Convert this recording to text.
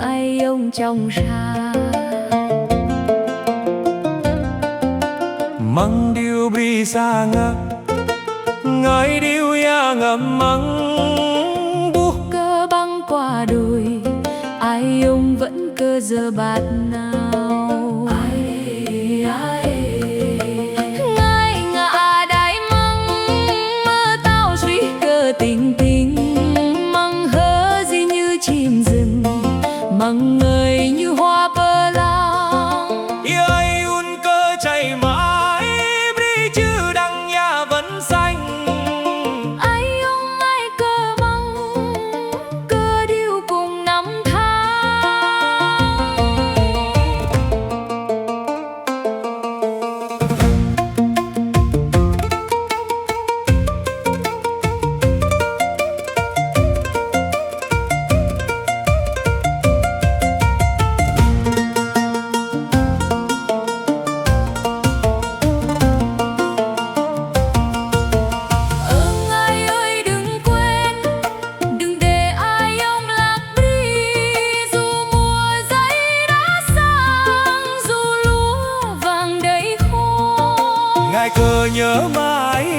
ai ông trong xa. Măng điêu bri xa ngã ngài điêu ya ngậm măng bu Cơ băng qua đồi ai ông vẫn cơ giờ bạt nào. Ngài ngã đại măng mơ tao suy cơ tình tình. Măng hơ gì như chim rừng, măng ngời như hoa bơ lang. ai un cơ chạy mãi bri chứ đằng nhà vẫn xanh. Ai ông ai cơ măng cơ điêu cùng năm tháng. Ai ơi đừng quên, đừng để ai ông lạc đi. Dù mùa giấy đã sang, dù lúa vàng đầy khô. Ngài cờ nhớ mãi